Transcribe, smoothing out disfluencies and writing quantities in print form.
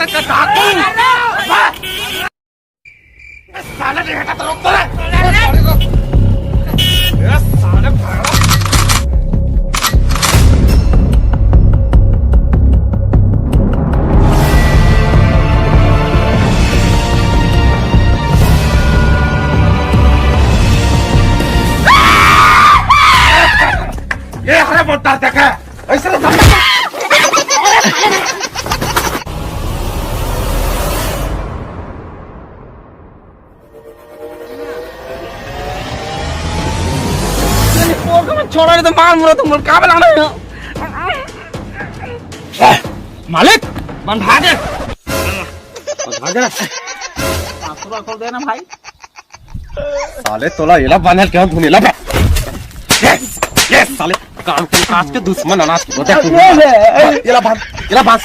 का डाकू साले ने हटा तो रोक तो साले भाड़ा ये हरे बोलता देखा ऐसे तो छोड़ा नहीं तो मार मुरा तुम लोग क्या बना रहे हो मालिक बंद भागे पूरा खोल देना भाई साले तोला ये ला बांधल क्यों धुने ला ये साले काम के दुश्मन अनाज ये ला बांध